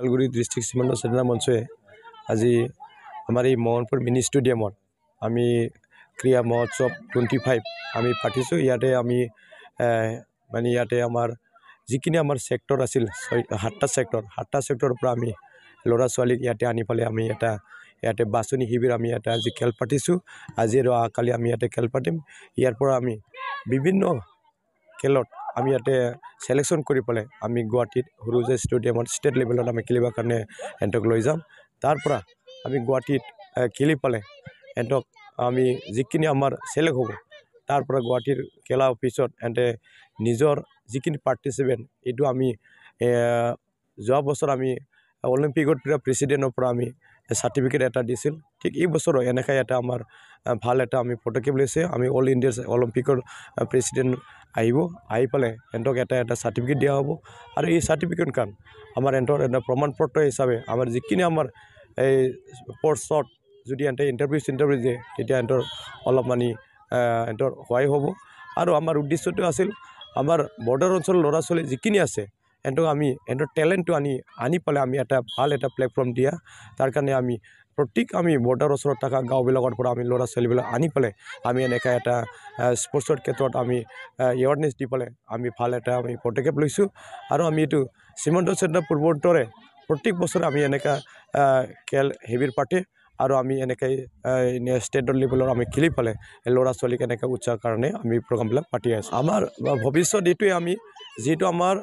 Udalguri district সীমান্ত চেতনা মঞ্চে আজি আমাৰ এই মোহনপুৰ মিনি ষ্টেডিয়ামত আমি ক্ৰীড়া মহোৎসৱ 25 আমি পাতিছোঁ। ইয়াতে আমি মানে ইয়াতে আমাৰ যিখিনি আমাৰ সেক্টৰ আছিল 7টা সেক্টৰৰ পৰা আমি ল'ৰা ছোৱালীক ইয়াতে আনি পেলাই আমি ইয়াতে বাছনি শিবিৰ আমি ইয়াতে আজি খেল পাতিছোঁ। আজি আৰু কালি আমি ইয়াতে খেল পাতিম। ইয়াৰ পৰা আমি বিভিন্ন খেলত আমি ইয়াতে সিলেকশ্যন কৰি পেলাই আমি গুৱাহাটীত সৰুজে ষ্টেডিয়ামত ষ্টেট লেভেলত আমি খেলিবৰ কাৰণে এহেঁতক লৈ যাম। তাৰ পৰা আমি গুৱাহাটীত খেলি পেলাই এহেঁতক আমি যিখিনি আমাৰ চিলেক্ট হ'ব তাৰ পৰা গুৱাহাটীৰ খেলা পিছত এহেঁতে নিজৰ যিখিনি পাৰ্টিচিপেণ্ট এইটো আমি যোৱা বছৰ আমি অলিম্পিকত প্ৰেছিডেণ্টৰ পৰা আমি সাৰ্টিফিকেট এটা দিছিল। ঠিক এই বছৰো এনেকৈ এটা আমাৰ ভাল এটা আমি পদক্ষেপ লৈছে। আমি অল ইণ্ডিয়া অলিম্পিকৰ প্ৰেছিডেণ্ট আহিব, আহি পেলাই এহেঁতক এটা সাৰ্টিফিকেট দিয়া হ'ব। আৰু এই সাৰ্টিফিকেট কাৰণ আমাৰ এহেঁতৰ এটা প্ৰমাণপত্ৰ হিচাপে আমাৰ যিখিনি আমাৰ এই স্পৰ্টছত যদি এহেঁতে ইণ্টাৰভিউ দিয়ে তেতিয়া এহেঁতৰ অলপ মানে এহেঁতৰ সহায় হ'ব। আৰু আমাৰ উদ্দেশ্যটো আছিল আমাৰ বৰ্ডাৰ অঞ্চলৰ ল'ৰা ছোৱালী যিখিনি আছে এহেঁতক আমি এহেঁতৰ টেলেণ্টটো আনি পেলাই আমি এটা ভাল এটা প্লেটফৰ্ম দিয়া। তাৰ কাৰণে আমি প্ৰত্যেক আমি বৰ্ডাৰ ওচৰত থকা গাঁওবিলাকৰ পৰা আমি ল'ৰা ছোৱালীবিলাক আনি পেলাই আমি এনেকৈ এটা স্পৰ্টছৰ ক্ষেত্ৰত আমি এৱাৰনেছ দি পেলাই আমি ভাল এটা আমি পদক্ষেপ লৈছোঁ। আৰু আমি এইটো সীমান্ত চেতনা পূৰ্বতৰে প্ৰত্যেক বছৰে আমি এনেকুৱা খেল শিবিৰ পাতে আৰু আমি এনেকৈ ষ্টেটৰ লেভেলৰ আমি খেলি পেলাই ল'ৰা ছোৱালীক এনেকৈ উৎসাহৰ কাৰণে আমি প্ৰগ্ৰামবিলাক পাতি আছোঁ। আমাৰ ভৱিষ্যত এইটোৱে আমি যিহেতু আমাৰ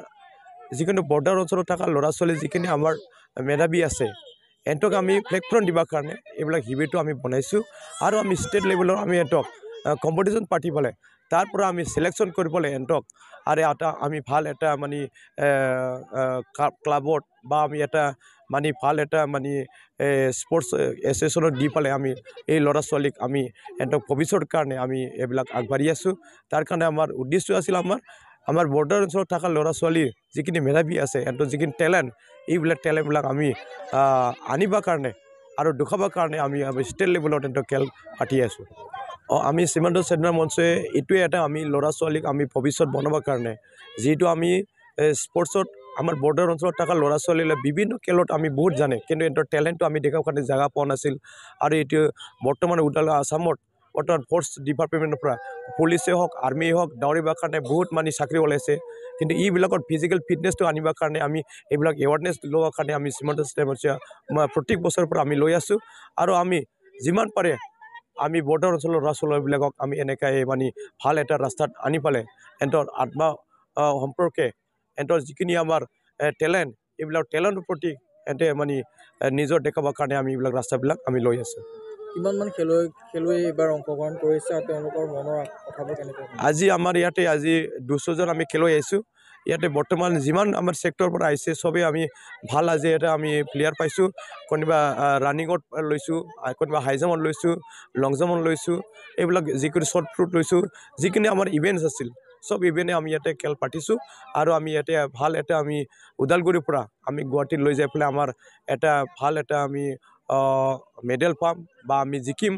যিকোনো বৰ্ডাৰ অঞ্চলত থকা ল'ৰা ছোৱালী যিখিনি আমাৰ মেধাৱী আছে এহেঁতক আমি প্লেটফৰ্ম দিবৰ কাৰণে এইবিলাক শিবিৰটো আমি বনাইছোঁ। আৰু আমি ষ্টেট লেভেলৰ আমি এহেঁতক কম্পিটিশ্যন পাতি পেলাই তাৰ পৰা আমি চিলেকশ্যন কৰি পেলাই এহেঁতক আৰু আমি ভাল এটা মানে ক্লাবত বা আমি এটা মানে ভাল এটা মানে স্পৰ্টছ এছ'চিয়েশ্যনত দি পেলাই আমি এই ল'ৰা ছোৱালীক আমি এহেঁতক ভৱিষ্যতৰ কাৰণে আমি এইবিলাক আগবাঢ়ি আছোঁ। তাৰ কাৰণে আমাৰ উদ্দেশ্য আছিল আমাৰ বৰ্ডাৰ অঞ্চলত থকা ল'ৰা ছোৱালীৰ যিখিনি মেধাৱী আছে এহেঁতৰ যিখিনি টেলেণ্ট এইবিলাক টেলেণ্টবিলাক আমি আনিবৰ কাৰণে আৰু দেখাবৰ কাৰণে আমি ষ্টেট লেভেলত এহেঁতক খেল পাতি আছোঁ। আমি সীমান্ত চেতনা মঞ্চে এইটোৱে এটা আমি ল'ৰা ছোৱালীক আমি ভৱিষ্যত বনাবৰ কাৰণে যিহেতু আমি স্পৰ্টছত আমাৰ বৰ্ডাৰ অঞ্চলত থকা ল'ৰা ছোৱালীবিলাক বিভিন্ন খেলত আমি বহুত জানে কিন্তু এহেঁতৰ টেলেণ্টটো আমি দেখাবৰ কাৰণে জেগা পোৱা নাছিল। আৰু এইটো বৰ্তমান আসামত বৰ্তমান ফ'ৰ্চ ডিপাৰ্টমেণ্টৰ পৰা পুলিচে হওক আৰ্মিয়ে হওক দৌৰিবৰ কাৰণে বহুত মানে চাকৰি ওলাইছে। কিন্তু এইবিলাকৰ ফিজিকেল ফিটনেছটো আনিবৰ কাৰণে আমি এইবিলাক এৱাৰনেছ লোৱাৰ কাৰণে আমি সীমান্ত চেতনা মঞ্চ প্ৰত্যেক বছৰৰ পৰা আমি লৈ আছোঁ। আৰু আমি যিমান পাৰে আমি বৰ্ডাৰ অঞ্চলৰ ল'ৰা ছোৱালীবিলাকক আমি এনেকৈ মানে ভাল এটা ৰাস্তাত আনি পেলাই এহেঁতৰ আত্মা সম্পৰ্কে এহেঁতৰ যিখিনি আমাৰ টেলেণ্ট এইবিলাক টেলেণ্টৰ প্ৰতি এহেঁতে মানে নিজৰ দেখাবৰ কাৰণে আমি এইবিলাক ৰাস্তাবিলাক আমি লৈ আছোঁ। কিমানমান খেলুৱৈ এইবাৰ অংশগ্ৰহণ কৰিছে আৰু তেওঁলোকৰ মনৰ কথাবোৰ কেনেকৈ? আজি আমাৰ ইয়াতে আজি 200জন আমি খেলুৱৈ আহিছোঁ। ইয়াতে বৰ্তমান যিমান আমাৰ ছেক্টৰৰ পৰা আহিছে চবেই আমি ভাল আজি এটা আমি প্লেয়াৰ পাইছোঁ। কোনোবা ৰানিঙত লৈছোঁ, কোনোবা হাই জাম্পত লৈছোঁ, লং জাম্পত লৈছোঁ, এইবিলাক যিকোনো শ্বৰ্ট পুট লৈছোঁ। যিখিনি আমাৰ ইভেণ্টছ আছিল চব ইভেণ্টে আমি ইয়াতে খেল পাতিছোঁ। আৰু আমি ইয়াতে ভাল এটা আমি ওদালগুৰিৰ পৰা আমি গুৱাহাটীত লৈ যাই পেলাই আমাৰ এটা ভাল এটা আমি মেডেল পাম বা আমি জিকিম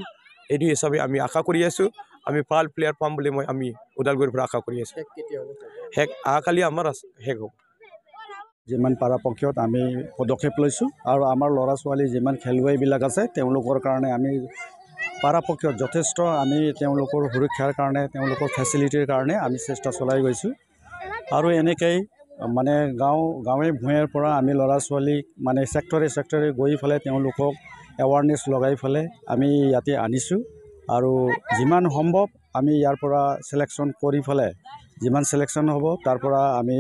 এইটো হিচাপে আমি আশা কৰি আছোঁ। আমি ভাল প্লেয়াৰ পাম বুলি আমি ওদালগুৰিৰ পৰা আশা কৰি আছোঁ। শেষ অহাকালি আমাৰ শেষ হ'ব। যিমান পৰাপক্ষত আমি পদক্ষেপ লৈছোঁ আৰু আমাৰ ল'ৰা ছোৱালী যিমান খেলুৱৈবিলাক আছে তেওঁলোকৰ কাৰণে আমি পৰাপক্ষত যথেষ্ট আমি তেওঁলোকৰ সুৰক্ষাৰ কাৰণে তেওঁলোকৰ ফেচিলিটিৰ কাৰণে আমি চেষ্টা চলাই গৈছোঁ। আৰু এনেকৈ মানে গাঁৱে ভূঞেৰ পৰা আমি ল'ৰা ছোৱালীক মানে ছেক্টৰে গৈ পেলাই তেওঁলোকক এৱাৰনেছ লগাই পেলাই আমি ইয়াতে আনিছোঁ। আৰু যিমান সম্ভৱ আমি ইয়াৰ পৰা চিলেকশ্যন কৰি পেলাই যিমান চিলেকশ্যন হ'ব তাৰ পৰা আমি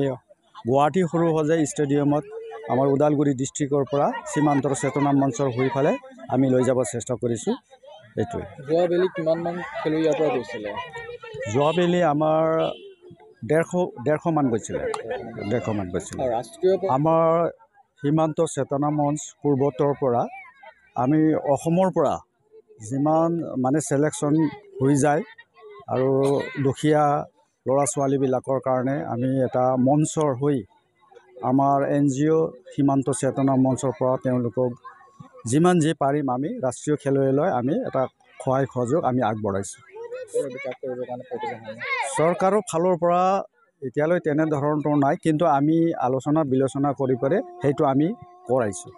গুৱাহাটী সৰুসজাই ষ্টেডিয়ামত আমাৰ ওদালগুৰি ডিষ্ট্ৰিক্টৰ পৰা সীমান্তৰ চেতনা মঞ্চৰ হৈ পেলাই আমি লৈ যাব চেষ্টা কৰিছোঁ। এইটোৱে। যোৱাবেলি কিমানমান খেলুৱৈ ইয়াৰ পৰা গৈছিলে? যোৱাবেলি আমাৰ 150 মান গৈছিলে। আমাৰ সীমান্ত চেতনা মঞ্চ পূৰ্বতৰ পৰা আমি অসমৰ পৰা যিমান মানে চিলেকশ্যন হৈ যায় আৰু দুখীয়া ল'ৰা ছোৱালীবিলাকৰ কাৰণে আমি এটা মঞ্চৰ হৈ আমাৰ NGO সীমান্ত চেতনা মঞ্চৰ পৰা তেওঁলোকক যিমান যি পাৰিম আমি ৰাষ্ট্ৰীয় খেলুৱৈলৈ আমি এটা সহায় সহযোগ আমি আগবঢ়াইছোঁ। চৰকাৰৰ ফালৰ পৰা এতিয়ালৈ তেনেধৰণৰ নাই, কিন্তু আমি আলোচনা বিলোচনা কৰি পেলাই সেইটো আমি কৰাইছোঁ